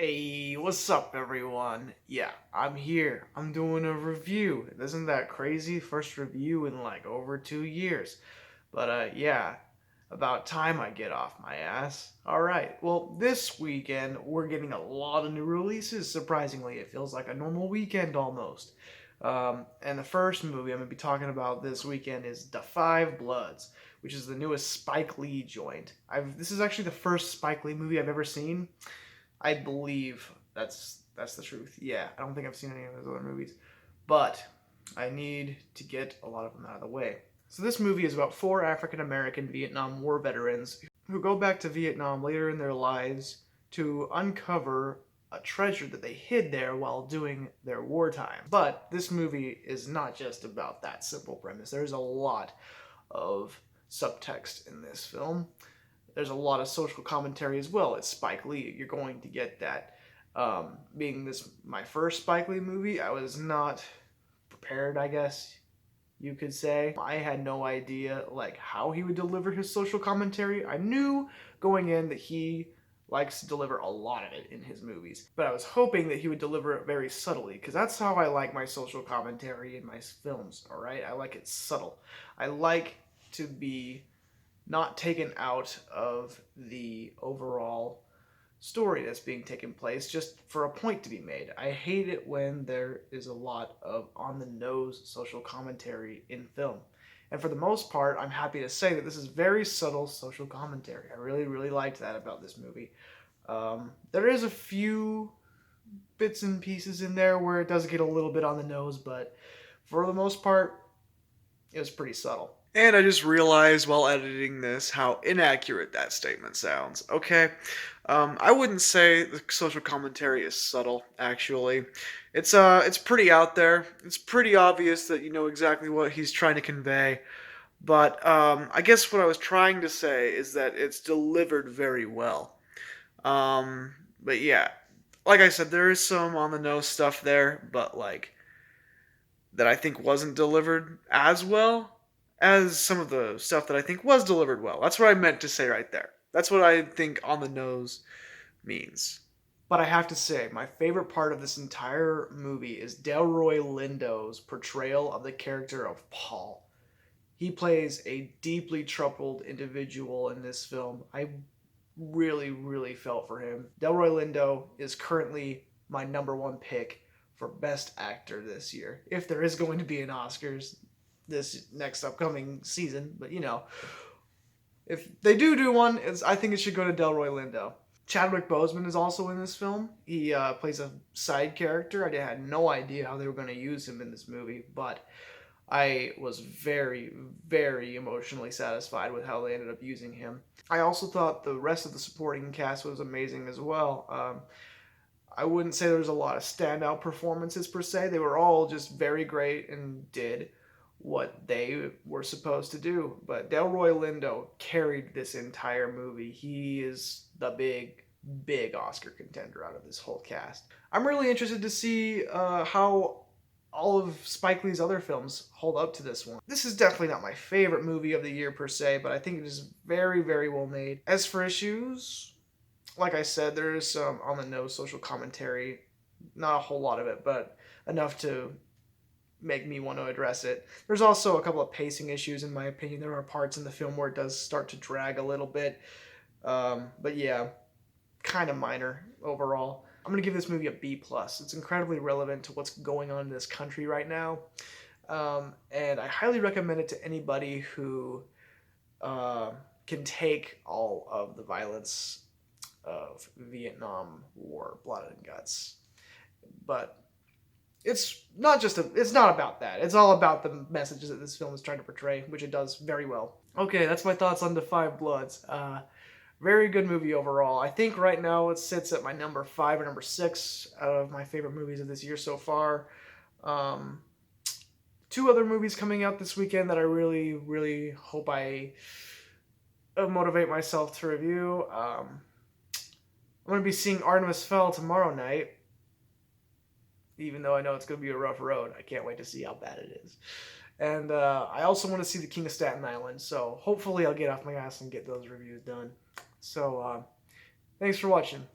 Hey, what's up, everyone? Yeah, I'm here. I'm doing a review. Isn't that crazy? First review in like over 2 years. But yeah, about time I get off my ass. Alright, well, this weekend we're getting a lot of new releases. Surprisingly, it feels like a normal weekend almost. And the first movie I'm going to be talking about this weekend is Da 5 Bloods, which is the newest Spike Lee joint. This is actually the first Spike Lee movie I've ever seen. I believe that's the truth. Yeah, I don't think I've seen any of those other movies, but I need to get a lot of them out of the way. So this movie is about four African American Vietnam War veterans who go back to Vietnam later in their lives to uncover a treasure that they hid there while doing their wartime. But this movie is not just about that simple premise. There's a lot of subtext in this film. There's a lot of social commentary as well. It's Spike Lee. You're going to get that. Being this my first Spike Lee movie, I was not prepared, I guess you could say. I had no idea like how he would deliver his social commentary. I knew going in that he likes to deliver a lot of it in his movies, but I was hoping that he would deliver it very subtly, because that's how I like my social commentary in my films. All right, I like it subtle. I like to be not taken out of the overall story that's being taken place just for a point to be made. I hate it when there is a lot of on the nose social commentary in film. And for the most part, I'm happy to say that this is very subtle social commentary. I really, really liked that about this movie. There is a few bits and pieces in there where it does get a little bit on the nose, but for the most part, it was pretty subtle. And I just realized while editing this how inaccurate that statement sounds. Okay, I wouldn't say the social commentary is subtle. Actually, it's pretty out there. It's pretty obvious that you know exactly what he's trying to convey. But I guess what I was trying to say is that it's delivered very well. But yeah, like I said, there is some on the nose stuff there, but like that I think wasn't delivered as well as some of the stuff that I think was delivered well. That's what I meant to say right there. That's what I think on the nose means. But I have to say, my favorite part of this entire movie is Delroy Lindo's portrayal of the character of Paul. He plays a deeply troubled individual in this film. I really, really felt for him. Delroy Lindo is currently my number one pick for Best Actor this year, if there is going to be an Oscars this next upcoming season. But you know, if they do one, I think it should go to Delroy Lindo. Chadwick Boseman is also in this film. He plays a side character. I had no idea how they were going to use him in this movie, but I was very, very emotionally satisfied with how they ended up using him. I also thought the rest of the supporting cast was amazing as well. I wouldn't say there was a lot of standout performances per se. They were all just very great and did what they were supposed to do. But Delroy Lindo carried this entire movie. He is the big, big Oscar contender out of this whole cast. I'm really interested to see how all of Spike Lee's other films hold up to this one. This is definitely not my favorite movie of the year per se, but I think it is very, very well made. As for issues, like I said, there is some on the nose social commentary. Not a whole lot of it, but enough to make me want to address it. There's also a couple of pacing issues, in my opinion. There are parts in the film where it does start to drag a little bit. But yeah, kind of minor overall. I'm going to give this movie a B+. It's incredibly relevant to what's going on in this country right now. And I highly recommend it to anybody who can take all of the violence of Vietnam War, blood and guts. But it's not about that. It's all about the messages that this film is trying to portray, which it does very well. Okay, that's my thoughts on Da 5 Bloods. Very good movie overall. I think right now it sits at my number 5 or number 6 out of my favorite movies of this year so far. Two other movies coming out this weekend that I really, really hope I motivate myself to review. I'm going to be seeing Artemis Fowl tomorrow night, even though I know it's going to be a rough road. I can't wait to see how bad it is. And I also want to see The King of Staten Island, so hopefully I'll get off my ass and get those reviews done. So, thanks for watching.